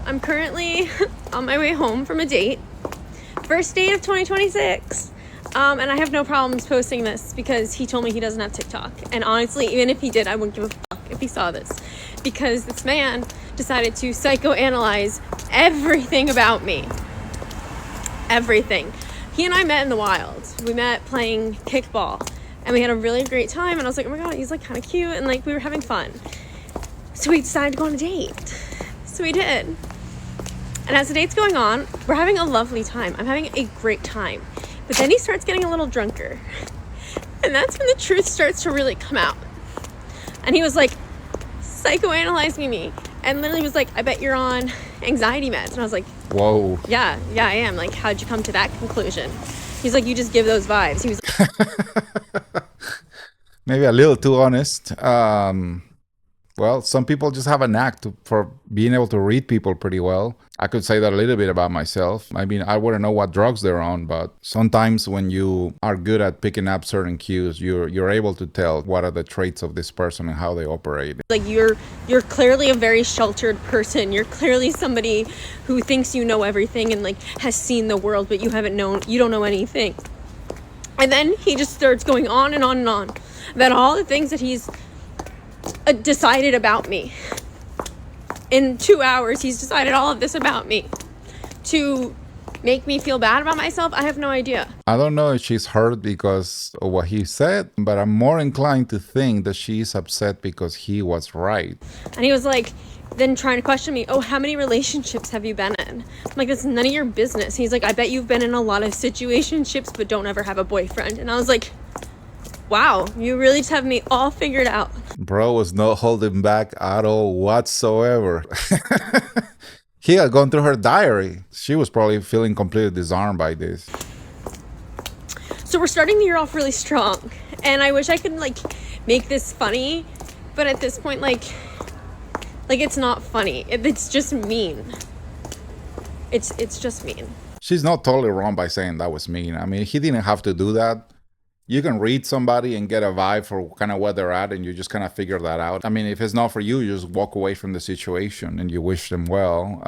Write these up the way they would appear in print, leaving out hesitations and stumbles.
I'm currently on my way home from a date. First date of 2026. And I have no problems posting this because he told me he doesn't have TikTok. And honestly, even if he did, I wouldn't give a fuck if he saw this. Because this man decided to psychoanalyze everything about me. Everything. He and I met in the wild. We met playing kickball. And we had a really great time. And I was like, oh my God, he's like kind of cute. And like we were having fun. So we decided to go on a date. So we did. And as the date's going on, we're having a lovely time. I'm having a great time. But then he starts getting a little drunker. And that's when the truth starts to really come out. And he was like, psychoanalyzing me. And literally was like, I bet you're on anxiety meds. And I was like, whoa. Yeah, I am. Like, how'd you come to that conclusion? He's like, you just give those vibes. He was Maybe a little too honest. Well, some people just have a knack for being able to read people pretty well. I could say that a little bit about myself. I mean, I wouldn't know what drugs they're on, but sometimes when you are good at picking up certain cues, you're able to tell what are the traits of this person and how they operate. Like, you're clearly a very sheltered person. You're clearly somebody who thinks you know everything and like has seen the world, but you don't know anything. And then he just starts going on and on and on about all the things that he's decided about me. In 2 hours, he's decided all of this about me to make me feel bad about myself. I have no idea. I don't know if she's hurt because of what he said, but I'm more inclined to think that she's upset because he was right. And he was like, then trying to question me, oh, how many relationships have you been in? I'm like, that's none of your business. He's like, I bet you've been in a lot of situationships, but don't ever have a boyfriend. And I was like, wow, you really just have me all figured out. Bro was not holding back at all whatsoever. He had gone through her diary. She was probably feeling completely disarmed by this. So we're starting the year off really strong. And I wish I could like make this funny. But at this point, like it's not funny. It's just mean. It's just mean. She's not totally wrong by saying that was mean. I mean, he didn't have to do that. You can read somebody and get a vibe for kind of where they're at, and you just kind of figure that out. I mean, if it's not for you, you just walk away from the situation and you wish them well.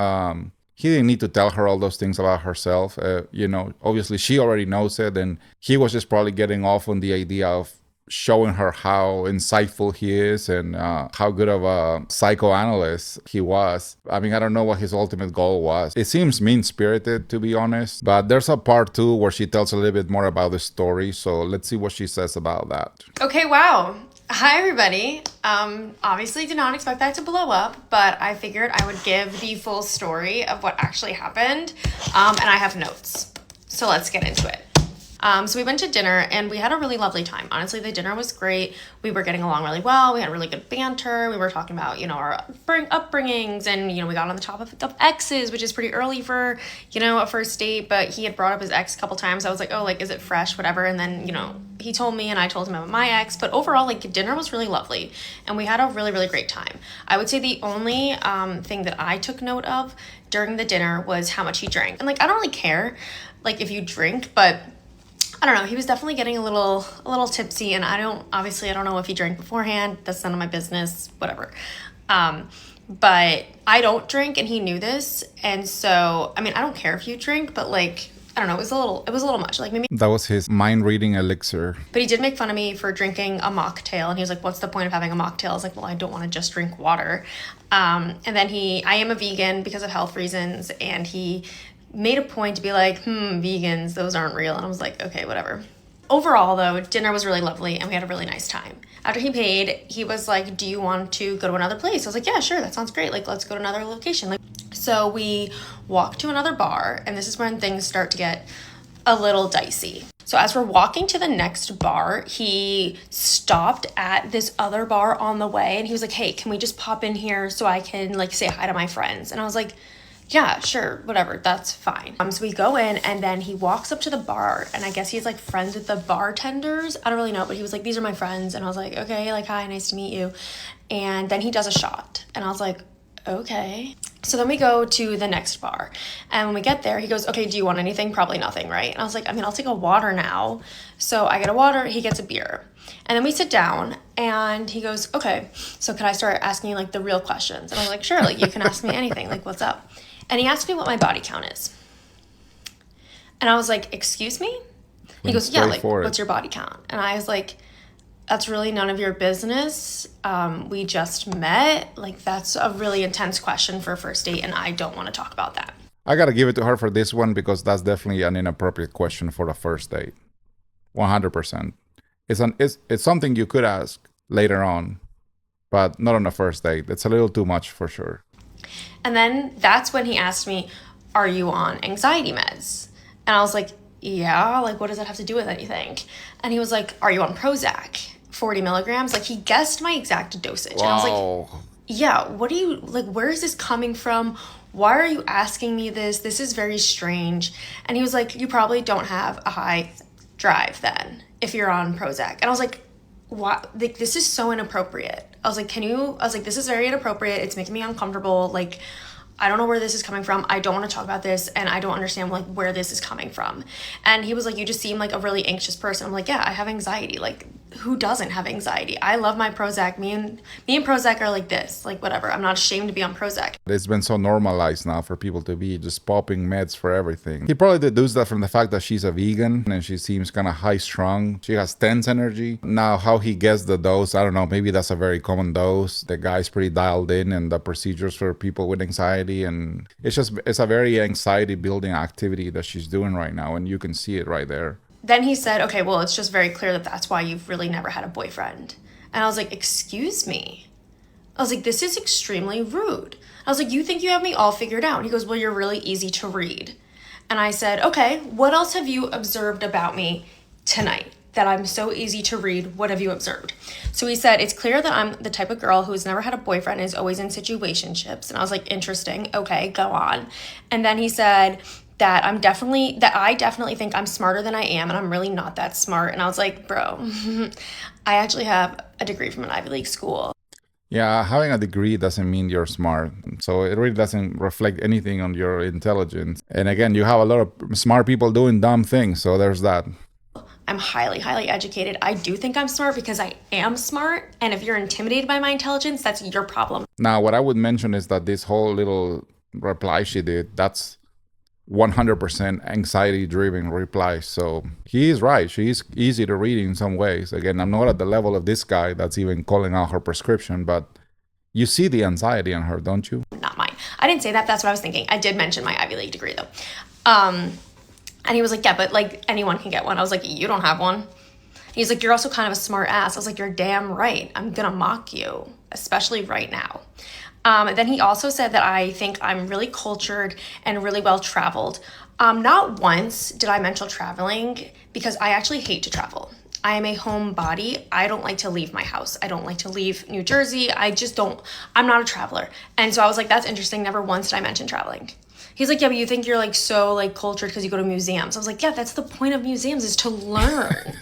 He didn't need to tell her all those things about herself. Obviously she already knows it, and he was just probably getting off on the idea of showing her how insightful he is and how good of a psychoanalyst he was. I mean, I don't know what his ultimate goal was. It seems mean-spirited, to be honest, but there's a part 2 where she tells a little bit more about the story, so let's see what she says about that. Okay, wow. Hi, everybody. Obviously did not expect that to blow up, but I figured I would give the full story of what actually happened, and I have notes. So let's get into it. So we went to dinner and we had a really lovely time. Honestly, the dinner was great. We were getting along really well. We had really good banter. We were talking about, our upbringings and, we got on the topic of exes, which is pretty early for, a first date, but he had brought up his ex a couple times. I was like, oh, like, is it fresh? Whatever. And then, he told me and I told him about my ex, but overall, like, dinner was really lovely and we had a really, really great time. I would say the only thing that I took note of during the dinner was how much he drank. And like, I don't really care, like, if you drink, but I don't know. He was definitely getting a little tipsy, and I don't know if he drank beforehand. That's none of my business, whatever. But I don't drink, and he knew this. And so, I mean, I don't care if you drink, but like, I don't know. It was a little much. Like maybe that was his mind reading elixir. But he did make fun of me for drinking a mocktail, and he was like, what's the point of having a mocktail? I was like, well, I don't want to just drink water. And then I am a vegan because of health reasons, and he made a point to be like, vegans, those aren't real. And I was like, okay, whatever. Overall, though, dinner was really lovely and we had a really nice time. After he paid, he was like, do you want to go to another place? I was like, yeah, sure, that sounds great. Like, let's go to another location. So we walked to another bar, and this is when things start to get a little dicey. So as we're walking to the next bar, he stopped at this other bar on the way, and he was like, hey, can we just pop in here so I can like say hi to my friends? And I was like, yeah, sure, whatever, that's fine. So we go in, and then he walks up to the bar, and I guess he's like friends with the bartenders. I don't really know, but he was like, these are my friends. And I was like, okay, like, hi, nice to meet you. And then he does a shot, and I was like, okay. So then we go to the next bar, and when we get there, he goes, okay, do you want anything? Probably nothing, right? And I was like, I mean, I'll take a water now. So I get a water, he gets a beer. And then we sit down, and he goes, okay, so could I start asking you like the real questions? And I was like, sure, like you can ask me anything, like what's up? And he asked me what my body count is. And I was like, excuse me? And he goes, yeah, like, what's your body count? And I was like, that's really none of your business. We just met. Like, that's a really intense question for a first date, and I don't want to talk about that. I got to give it to her for this one because that's definitely an inappropriate question for a first date. 100%. It's something you could ask later on, but not on a first date. It's a little too much for sure. And then that's when he asked me, are you on anxiety meds? And I was like, yeah, like, what does that have to do with anything? And he was like, are you on Prozac? 40 milligrams? Like, he guessed my exact dosage. Wow. And I was like, yeah, what do you, like, where is this coming from? Why are you asking me this? This is very strange. And he was like, you probably don't have a high drive then if you're on Prozac. And I was like, what? Like, this is so inappropriate. I was like, this is very inappropriate. It's making me uncomfortable. Like, I don't know where this is coming from. I don't want to talk about this, and I don't understand like where this is coming from. And he was like, you just seem like a really anxious person. I'm like, yeah, I have anxiety. Like, who doesn't have anxiety? I love my Prozac. Me and Prozac are like this, like whatever. I'm not ashamed to be on Prozac. It's been so normalized now for people to be just popping meds for everything. He probably deduced that from the fact that she's a vegan and she seems kind of high strung. She has tense energy. Now, how he gets the dose, I don't know. Maybe that's a very common dose. The guy's pretty dialed in, and the procedures for people with anxiety, and it's a very anxiety building activity that she's doing right now, and you can see it right there. Then he said, okay, well, it's just very clear that that's why you've really never had a boyfriend. And I was like, excuse me? I was like, this is extremely rude. I was like, you think you have me all figured out? And he goes, well, you're really easy to read. And I said, okay, what else have you observed about me tonight that I'm so easy to read? What have you observed? So he said, it's clear that I'm the type of girl who's never had a boyfriend and is always in situationships. And I was like, interesting. Okay, go on. And then he said that I definitely think I'm smarter than I am, and I'm really not that smart. And I was like, bro, I actually have a degree from an Ivy League school. Yeah, having a degree doesn't mean you're smart. So it really doesn't reflect anything on your intelligence. And again, you have a lot of smart people doing dumb things. So there's that. I'm highly, highly educated. I do think I'm smart because I am smart. And if you're intimidated by my intelligence, that's your problem. Now, what I would mention is that this whole little reply she did, that's 100% anxiety-driven reply. So he is right. She's easy to read in some ways. Again, I'm not at the level of this guy that's even calling out her prescription, but you see the anxiety in her, don't you? Not mine. I didn't say that. That's what I was thinking. I did mention my Ivy League degree, though. And he was like, yeah, but like anyone can get one. I was like, you don't have one. He's like, you're also kind of a smart ass. I was like, you're damn right. I'm going to mock you, especially right now. Then he also said that I think I'm really cultured and really well traveled. Not once did I mention traveling because I actually hate to travel. I am a homebody. I don't like to leave my house. I don't like to leave New Jersey. I'm not a traveler. And so I was like, that's interesting. Never once did I mention traveling. He's like, yeah, but you think you're like so like cultured because you go to museums. I was like, yeah, that's the point of museums, is to learn.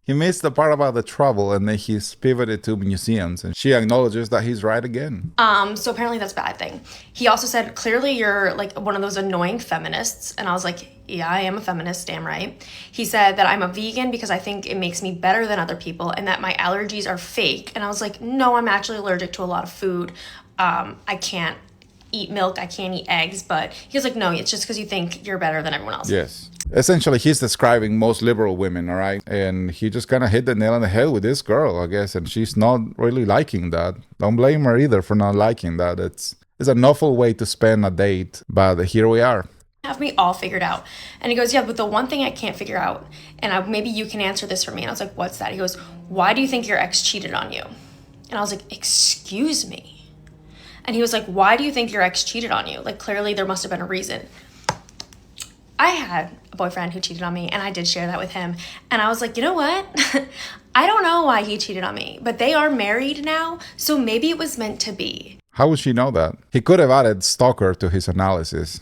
He missed the part about the travel, and then he's pivoted to museums, and she acknowledges that he's right again. So apparently that's a bad thing. He also said, clearly you're like one of those annoying feminists. And I was like, yeah, I am a feminist, damn right. He said that I'm a vegan because I think it makes me better than other people and that my allergies are fake. And I was like, no, I'm actually allergic to a lot of food. I can't eat milk, I can't eat eggs. But he was like, no, it's just because you think you're better than everyone else. Yes. Essentially, he's describing most liberal women, all right? And he just kind of hit the nail on the head with this girl, I guess. And she's not really liking that. Don't blame her either for not liking that. It's an awful way to spend a date. But here we are. Have me all figured out. And he goes, yeah, but the one thing I can't figure out, and maybe you can answer this for me. And I was like, what's that? He goes, why do you think your ex cheated on you? And I was like, excuse me? And he was like, why do you think your ex cheated on you? Like, clearly there must have been a reason. I had a boyfriend who cheated on me, and I did share that with him. And I was like, you know what? I don't know why he cheated on me, but they are married now, so maybe it was meant to be. How would she know that? He could have added stalker to his analysis.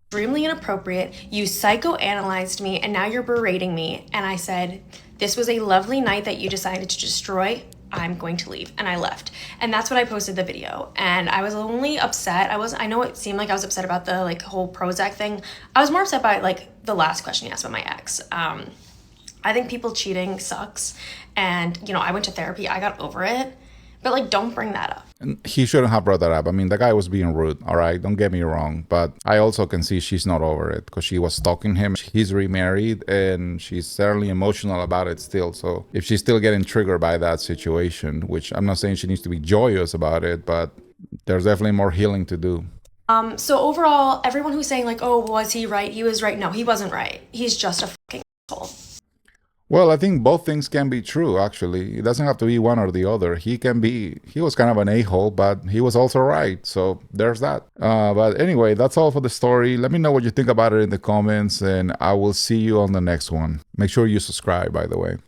Extremely inappropriate. You psychoanalyzed me, and now you're berating me. And I said, this was a lovely night that you decided to destroy. I'm going to leave. And I left. And that's what I posted the video. And I was only upset. I know it seemed like I was upset about the like whole Prozac thing. I was more upset by like the last question you asked about my ex. I think people cheating sucks. And, you know, I went to therapy. I got over it. But like, don't bring that up. he shouldn't have brought that up. I mean, the guy was being rude, all right? Don't get me wrong. But I also can see she's not over it because she was stalking him. He's remarried and she's certainly emotional about it still. So if she's still getting triggered by that situation, which I'm not saying she needs to be joyous about it, but there's definitely more healing to do. So overall, everyone who's saying like, oh, was he right? He was right. No, he wasn't right. He's just a fucking asshole. Well, I think both things can be true, actually. It doesn't have to be one or the other. He was kind of an a-hole, but he was also right. So there's that. But anyway, that's all for the story. Let me know what you think about it in the comments, and I will see you on the next one. Make sure you subscribe, by the way.